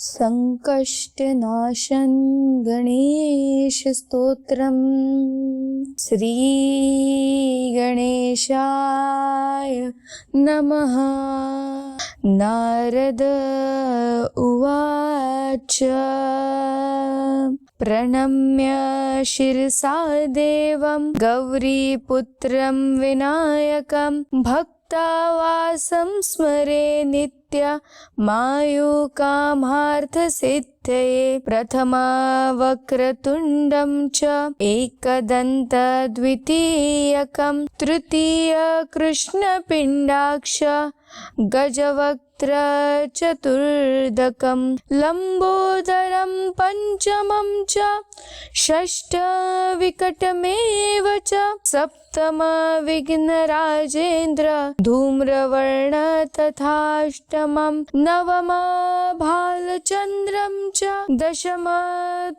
संकष्टनाशन गणेश स्तोत्रम श्री गणेशाय नमः। नारद उवाच प्रणम्य शिरसा देवं गौरीपुत्रं विनायकं भक्तावासं स्मरे नित्य मायुकामार्थसिद्धये। प्रथमवक्रतुण्डं च एकदन्तद्वितीयकं तृतीयकृष्णपिण्डाक्ष गजवक्त्र चतुर्दकं लम्बोदरं पञ्चमं च षष्ठविकटमेव च सप्तम विघ्नराजेन्द्र धूम्रवर्ण तथाष्टमं नवम भालचन्द्रं च दशम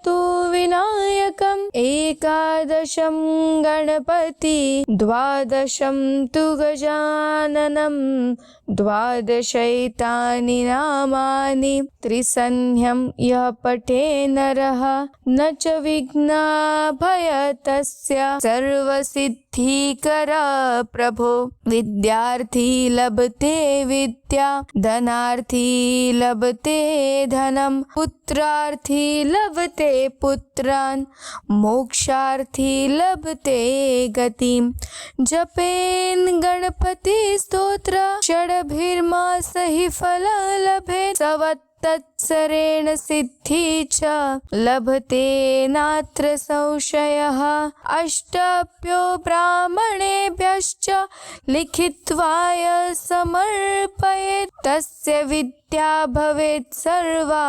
तु विनायकम् एकादशं गणपति द्वादशं तु गजाननं द्वादशैतानि नामानि त्रिसन्ध्यं यः पठे नरः न च विघ्ना भय तस्य सर्वसिद्धिकर प्रभो। विद्यार्थी लभते विद्या धनार्थी लभते धनं पुत्रार्थी लभते पुत्रान् मोक्षार्थी लभते गतिं। जपेन गणपति स्तोत्र षड्भिर्मासहि फल लभे तत्सरेण सिद्धि च लभते नात्र संशयः। अष्टभ्यो ब्राह्मणेभ्यश्च लिखित्वाय समर्पयेत् तस्य विद्या भवेत् सर्वा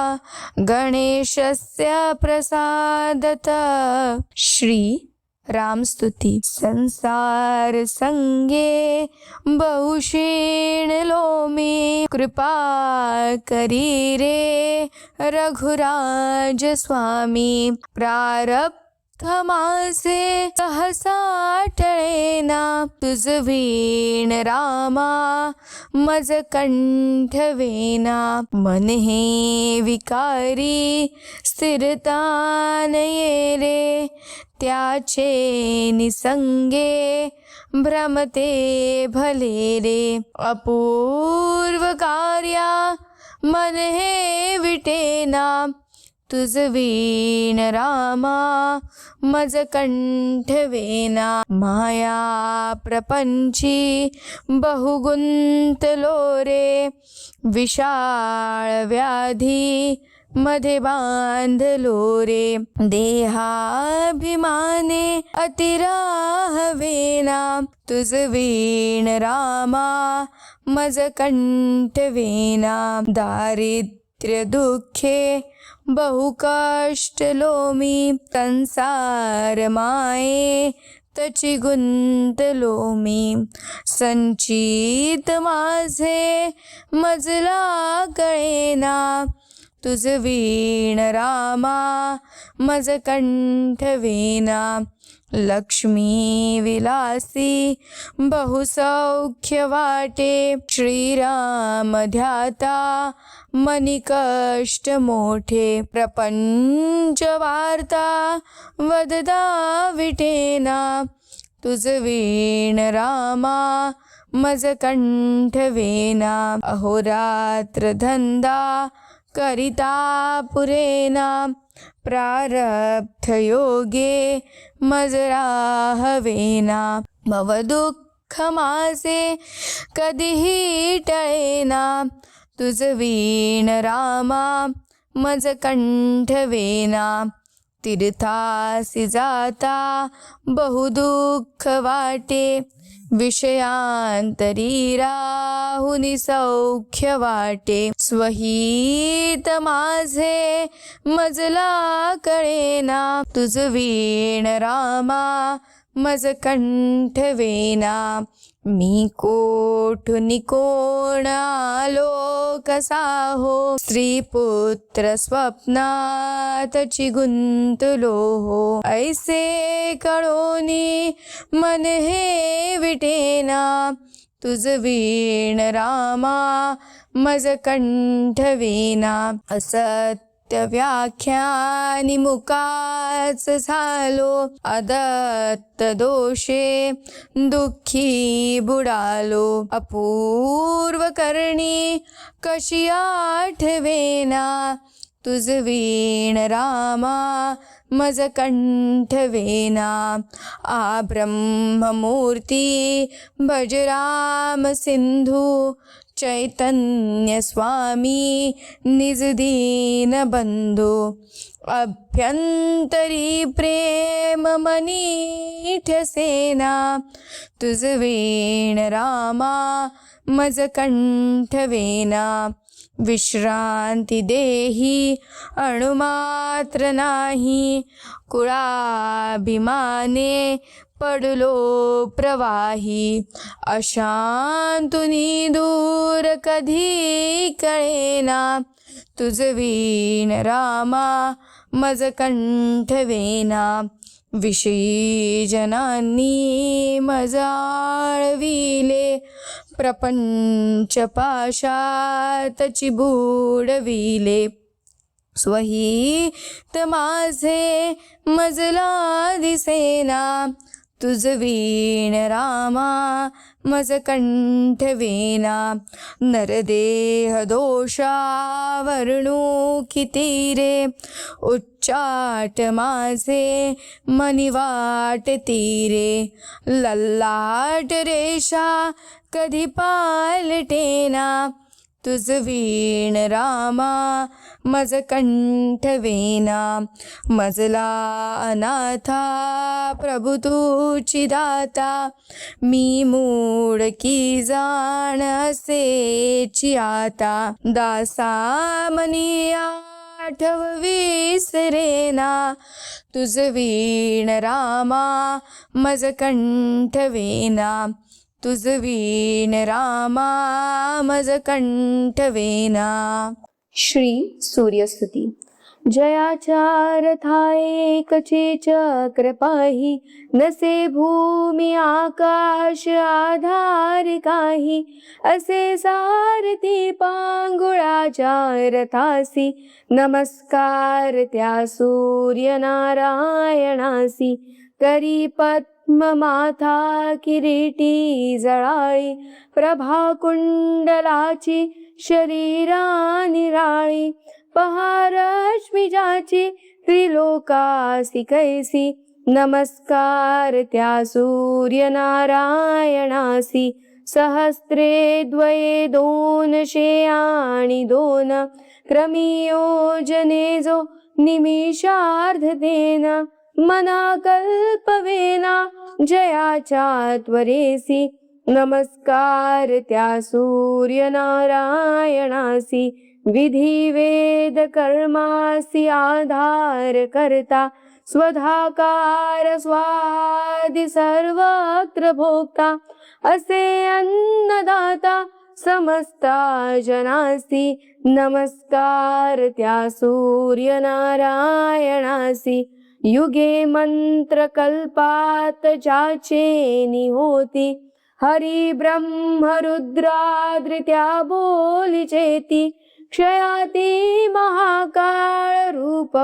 गणेशस्य प्रसादतः। श्री राम स्तुति। संसार संगे बहुक्षीण लोमी कृपा करी रे रघुराज स्वामी। प्रारब्ध मासे सहसा टळेना तुझ वीण रामा मज कंठवेना। मन हे विकारी स्थिरता नये रे त्याचे निसंगे भ्रमते भले रे। अपूर्व कार्या मन हे विटेना तुझ वीण रामा मज कंठवेना। माया प्रपंची बहुगुंतलो रे विशाळ व्याधी मध्ये बांधलो रे। देहाभिमाने अतिराहवेना तुझ वीण रामा मज कंठवेना। दारिद्र्य दुःखे बहु कष्ट लोमी संसार माये तची गुंतलो मी। संचित माझे मजला कळेना तुझ वीण रामा मज कंठवेना। लक्ष्मी विलासी बहुसौख्य वाटे श्रीराम ध्याता मनी कष्ट मोठे। प्रपंच वार्ता वददा विटेना तुझ वीण रामा मज कंठवेना। अहोरात्र धंदा करिता पुरेना प्रारब्ध योगे मज राहवेना। भव दुःख माझे कधीही टळेना तुझ वीण रामा मज कंठवेना। तीर्थासी जाता बहु दुःख वाटे विषयांतरी राहुनी सौख्य वाटे। स्वहित माझे मजला कळेना तुझ वीण रामा मज कंठवेना। मी कोठुनी कोण आलो कसा हो स्त्रीपुत्र स्वप्नातची गुंतलो हो। ऐसे कळोनी मन हे विटेना तुझ वीण रामा मज कंठवेना असत्य व्याख्यानी मुकाच झालो अदत्त दोषे दुःखी बुडालो अपूर्व करणी कशी आठवेना तुझ वीण रामा मज कंठवेना आ ब्रह्ममूर्ती भज राम सिंधू चैतन्य स्वामी निज दीन बंधू अभ्यंतरी प्रेम मनी ठसेना तुझ वीण रामा मज कंठवेना विश्रांती देही अणुमात्र नाही कुळाभिमाने पडलो प्रवाही अशांतुनी दूर कधी कळेना तुझ वीण रामा मज कंठवेना विषयी जनांनी मज आळविले प्रपंच पाशातची बुडविले स्वहित माझे मजला दिसेना तुझ वीण रामा मज कंठवेना नरदेह दोषा वर्णू रे उच्चाट माझे मनी वाट तीरे लल्लाट रेषा कधी पालटेना तुझ वीण रामा मज कंठवेना मजला अनाथा प्रभु तुची दाता मी मूड की जाण असेची आता दासा मनी आठव विसरेना तुझ वीण रामा मज कंठवेना तुझ वीण रामा मज कंठवेना. श्री सूर्यस्तुती. जयाच्या रथाए कचे चक्र पाही नसे भूमी आकाश आधार काही असे सारथी पांगुळाच्या रथासी नमस्कार त्या सूर्य नारायणासी करी माथा किरीटी जळाळी प्रभा कुंडलाची शरीरा निराळी पहा रश्मिजाची त्रिलोकासी कैसी नमस्कार त्या सूर्य नारायणासी सहस्त्रे द्वये दोनशे आणि दोन क्रमी योजने जो निमिषार्ध देना मना कल्पवेना जयाच्या त्वरेसी नमस्कार त्या सूर्य नारायणासी विधी वेद कर्मासी आधार करता स्वधाकार स्वादि सर्वत्र भोक्ता असे अन्नदाता समस्ता जनासी नमस्कार त्या सूर्य नारायणासी युगे मंत्र कल्पात जाचे निहोती हरी ब्रह्म रुद्राद्रित्या बोलिचेती क्षयाती महाकाळ रूप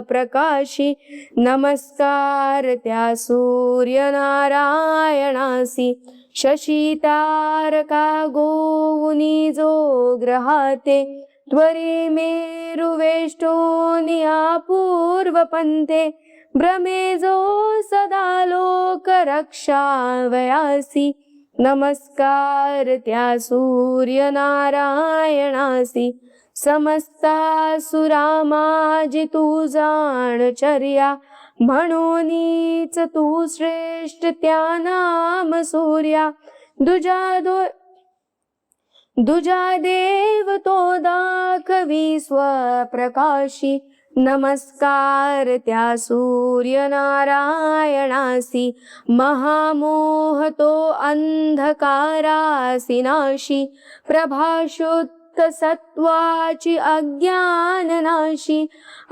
प्रकाशी नमस्कार त्या सूर्य नारायणासी शशी तारका गोवुनी जो ग्रहाते त्वरे मेरु वेष्टोनिया पूर्व पंथे भ्रमे जो सदा लोक रक्षावयासी नमस्कार त्या सूर्य नारायणासी समस्ता सुरामाजी तू जाणचर्या म्हणूनच तू श्रेष्ठ त्या नाम सूर्या दुजा देव तो दाखवी स्वप्रकाशी नमस्कार त्या सूर्य नारायणासी महामोह तो अंधकारासी नाशी प्रभाशुद्ध सत्वाची अज्ञान नाशी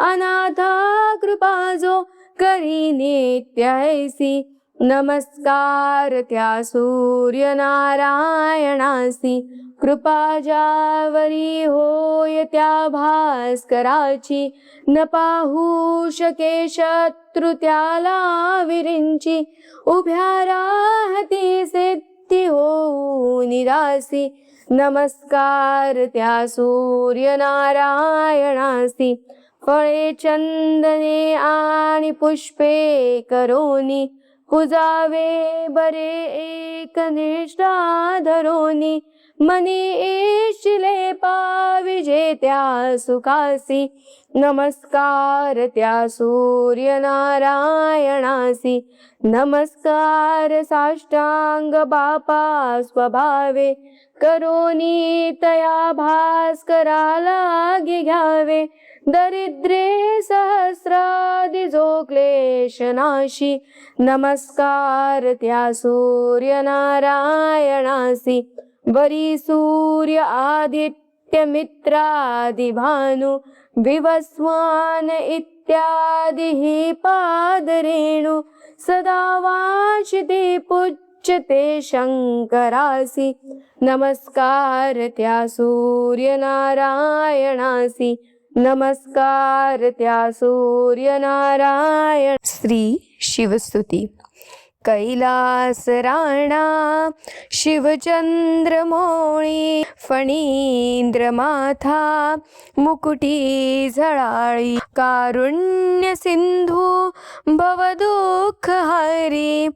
अनाथा कृपा जो करी नित्यासी नमस्कार त्या सूर्य नारायणासी कृपा ज्यावरी होय त्या भास्कराची, न पाहू शके शत्रू त्याला विरिंची. उभ्या राहती सिद्धी होऊ निरासी, नमस्कार त्या सूर्यनारायणासी. फळे चंदने आणि पुष्पे करोनी, पूजावे बरे एक निष्ठा धरोनी. मनी इशिले पाविजे त्या सुखासी, नमस्कार त्या सूर्यनारायणासी. नमस्कार साष्टांग बापा स्वभावे, करोनी तया भास्कराला घ्यावे. दरिद्रे सहस्रादि जो क्लेश नाशी, नमस्कार त्या सूर्यनारायणासी. वरी सूर्य आदित्य मित्रादि भानु, विवस्वान इत्यादि हि पादरेणु. सदा वाचिते पूज्यते शंकरासी, नमस्कार त्या सूर्यनारायणासी. नमस्कार त्या सूर्यनारायण. श्री शिवस्तुती. कैलास राणा शिवचंद्रमौळी, फणींद्र माथा मुकुटी झळाळी. कारुण्य सिंधू भवदुःख हारी,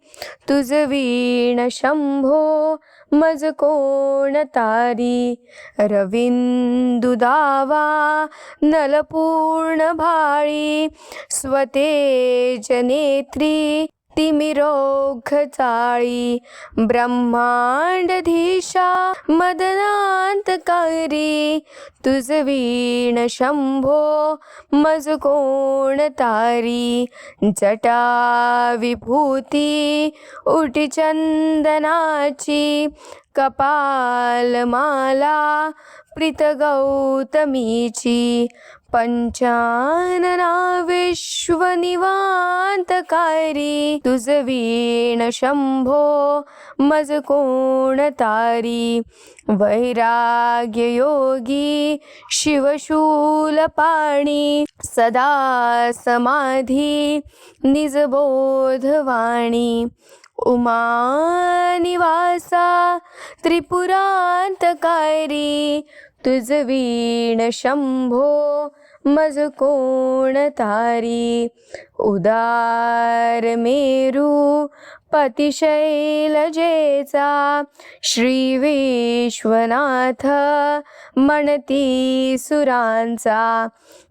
तुझ वीण शंभो मज कोण तारी. रविंदु दावा नलपूर्ण भाळी, स्वतेज नेत्री तिमिरोघ चाळी. ब्रह्मांडधीशा मदनांतकारी, तुझ वीण शंभो मज कोण तारी. जटा विभूती उटी चंदनाची, कपालमाला प्रीत गौतमीची. पंचानना विश्वनिवांतकारी, तुझ वीण शंभो मज कोण तारी. वैराग्य योगी शिवशूलपाणी, सदा समाधी निजबोधवाणी. उमानिवासा त्रिपुरांतकारी, तुझ वीण शंभो मज कोण तारी. उदार मेरू पतिशैलजेचा, श्री विश्वनाथ म्हणती सुरांचा.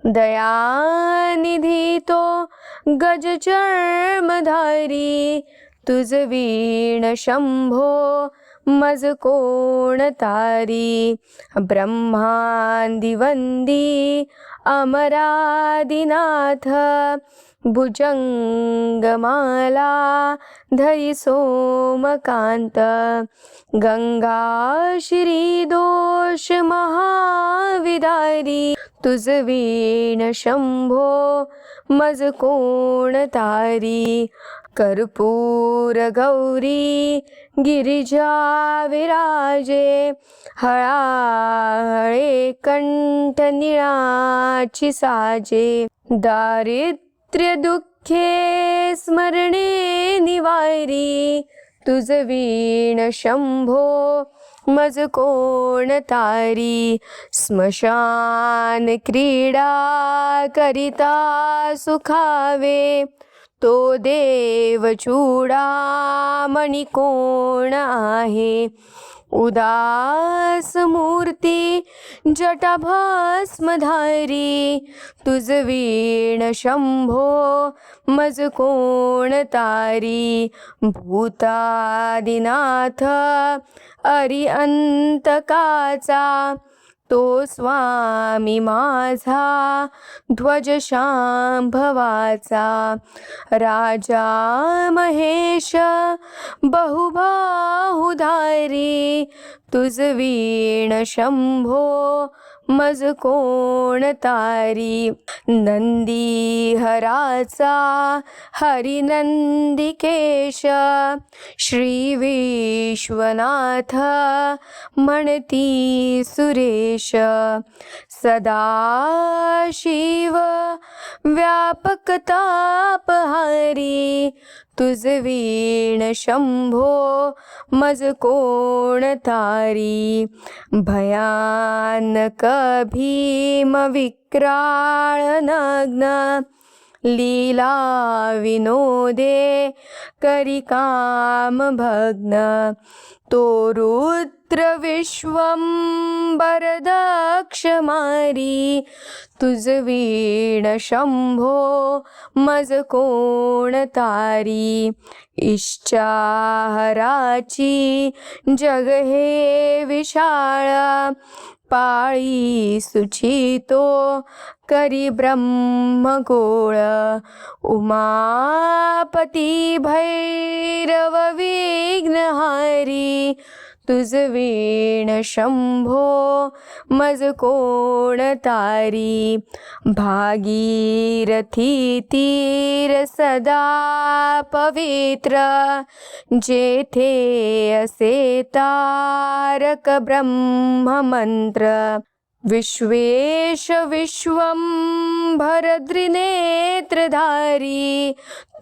दयानिधी तो गजचर्मधारी, तुझ वीण शंभो मज कोण तारी. ब्रह्मांदिवंदी अमरादिनाथ, भुजंगमाला धरी सोमकांत. गंगा श्री दोष महाविदारी, तुझ वीण शंभो मज कोण तारी. कर्पूर गौरी गिरिजा विराजे, हळाहळे कंठ निळाची साजे. दारिद्र्य दुःखे स्मरणे निवारी, तुझ वीण शंभो मज कोण तारी. स्मशान क्रीडा करिता सुखावे, तो देव चूडामणी कोण आहे. उदास मूर्ती जटा भस्मधारी, तुझ वीण शंभो मज कोण तारी. भूतादिनाथ अरिअंतकाचा, तो स्वामी माझा ध्वज शांभवाचा. राजा महेश बहुबाहुधारी, तुझ वीण शंभो मज कोण तारी. नंदी हराचा हरिनंदिकेश श्री विश्वनाथ म्हणती सुरेश. सदा शिव व्यापक तापहारी तुझ वीण शंभो मज कोण तारी. भयानक भीम विक्राळ नग्न लीला विनोदे करी काम भग्न. तो रुद्र विश्वंबर दक्ष मारी तुझ वीण शंभो मज कोण तारी. इच्छाहराची जग हे विशाळ पाळी सुचितो करी ब्रह्मगोळ. उमापती भैरव विघ्नहारी तुझ वीण शंभो मज कोण तारी. भागीरथी तीर सदा पवित्र जेथे असे तारक ब्रह्ममंत्र. विश्वेश विश्वंभर त्रिनेत्रधारी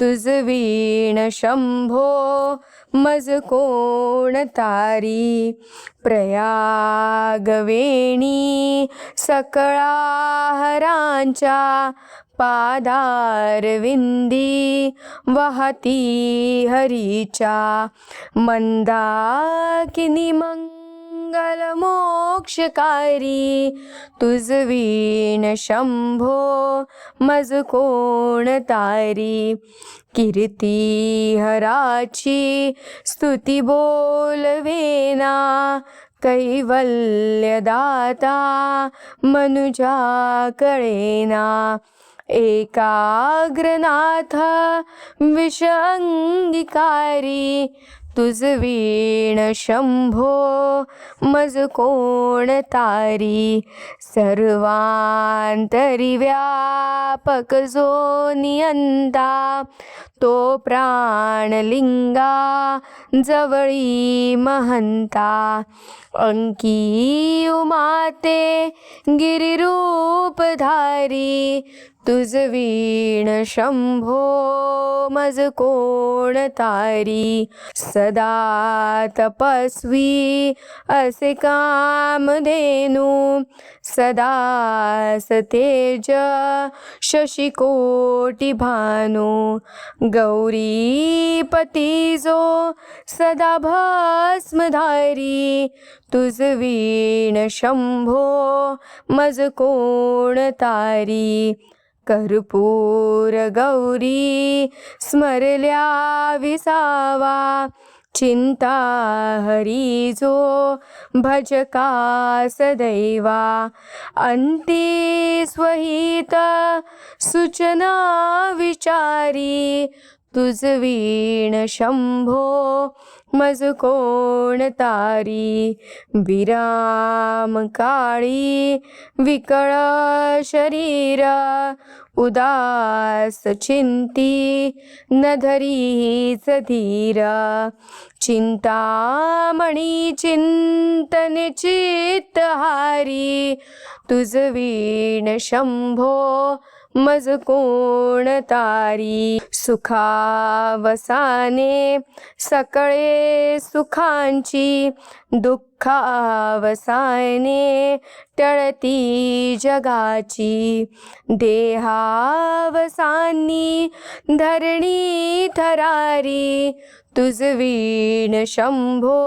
तुझ वीण शंभो मज कोण तारी. प्रयागवेणी सकळाहरांच्या पादारविंदी वाहती हरीच्या. मंदाकिनी मंगल मोक्षकारी तुझ वीण शंभो मज कोण तारी. कीर्ती हराची स्तुती बोलवेना कैवल्यदाता मनुजा कळेना. एकाग्रनाथ विषंगिकारी तुझ वीण शंभो मज कोण तारी. सर्वांतरी व्यापक जो नियंता तो प्राणलिंगा जवळी महंता. अंकी उमाते गिरिरूपधारी तुझ वीण शंभो मज कोण तारी. सदा तपस्वी असे कामधेनू सदा सतेज शशिकोटी भानू. गौरीपती जो सदा भस्मधारी तुझ वीण शंभो मज कोण तारी. कर्पूर गौरी स्मरल्या विसावा चिंता हरी जो भजका सदैवा. अंती स्वहित सूचना विचारी तुझ वीण शंभो मज कोण तारी. विराम काळी विकळ शरीर उदास चिंती न धरीच धीर. चिंतामणी चिंतन चित्तहारी तुझ वीण शंभो मज कोण तारी. सुखावसाने सकळे सुखांची दुःखावसाने टळती जगाची. देहावसानी धरणी थरारी तुझ वीण शंभो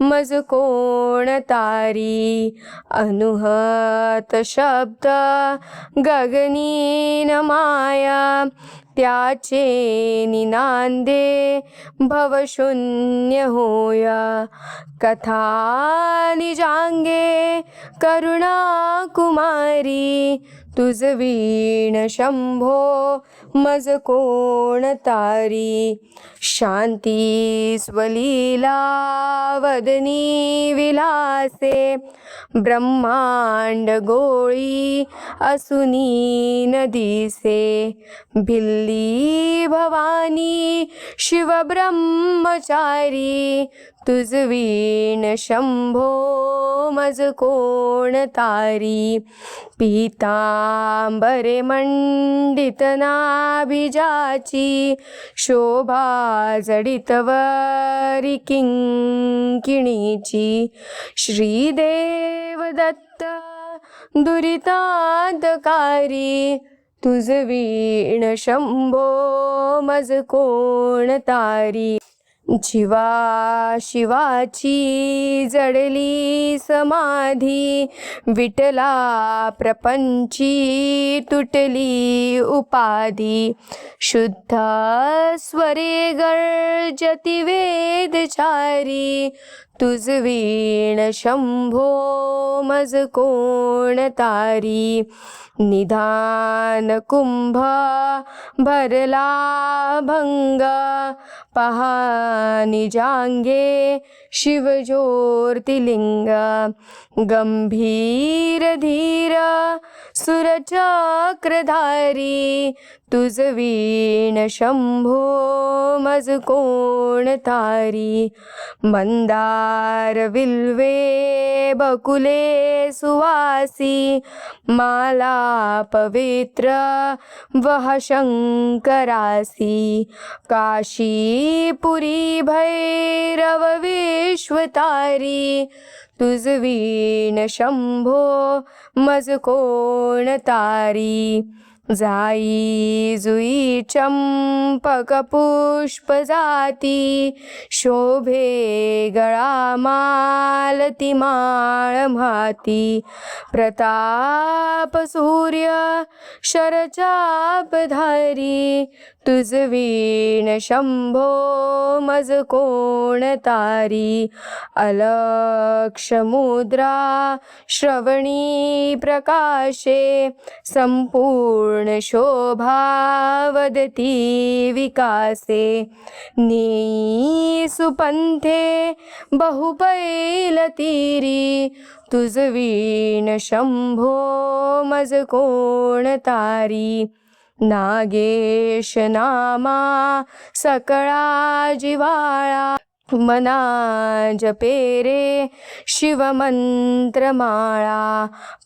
मज कोण तारी. अनुहत शब्द गगनीन माया त्याचे निनांदे भवशून्य होया. कथा निजांगे करुणा कुमारी तुझ वीण शंभो मज कोण तारी. शांती स्वलीला वदनी विलासे, ब्रह्मांड गोळी असुनी न दिसे. भिल्ली भवानी शिव ब्रह्मचारी, तुझ वीण शंभो मज कोण तारी. पीतांबरे मंडित नाभिजाची, शोभा जडित वरी किंकिणीची. श्रीदेव दत्त दुरितांतकारी, तुझ वीण शंभो मज कोण तारी. जीवा शिवाची जडली समाधी, विठला प्रपंची तुटली उपाधी. शुद्ध स्वरे गर्जती वेदचारी, तुझ वीण शंभो मज कोण तारी. निधान कुंभ भरला भंग, पहा निजांगे शिवज्योतिलिंग. गंभीर धीर सुरचक्रधारी, तुझ वीण शंभो मज कोण तारी. मंदार विल्वे बकुले सुवासी, माला पवित्र वह शंकरासी. काशीपुरी भैरव विश्वतारी, तुझ वीण शंभो मज कोण तारी. जाई जुई चंपक पुष्प जाती, शोभे गळा मालती माळ म्हाती. प्रताप सूर्य शरचाप धारी, तुझ वीण शंभो मज कोण तारी. अलक्ष मुद्रा श्रवणी प्रकाशे, संपूर्ण शोभा वदती विकासे. नेई सुपंथे बहुपैल तीरी, तुझ वीण शंभो मज कोण तारी. नागेश नामा सकळा जिवाळा, मना जपे रे शिवमंत्रमाळा.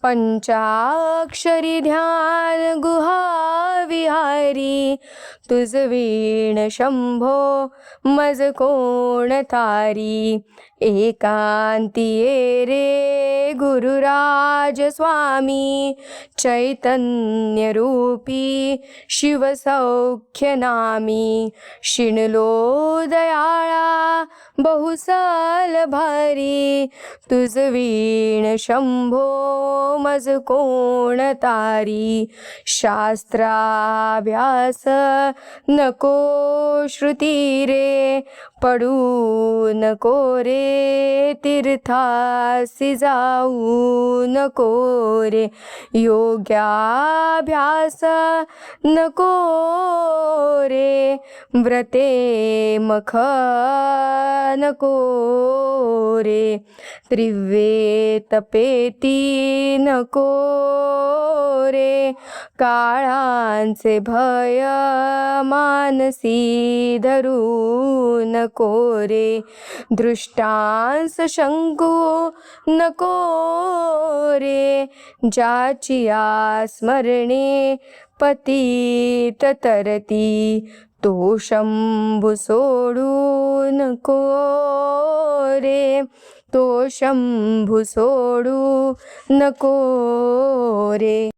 पंचाक्षरी ध्यान गुहा विहारी, तुझ वीण शंभो मज कोण तारी. एकांती ये रे गुरुराज स्वामी, चैतन्य रूपी शिव सौख्य नामी. शिणलो दयाळा बहुसाल भारी, तुझ वीण शंभो मज कोण तारी. शास्त्राभ्यास नको श्रुती रे, पडू नको रे तीर्थासी जाऊ नको रे. योग्याभ्यास नको रे, व्रते मख नको रे. त्रिवे तपेती नको रे, काळांचे भय मानसी धरू नको रे. दृष्टांस शंकू नको रे, ज्याची स्मरणे पतित तरती. तो शंभू सोडू नको रे, तो शंभू सोडू नको रे.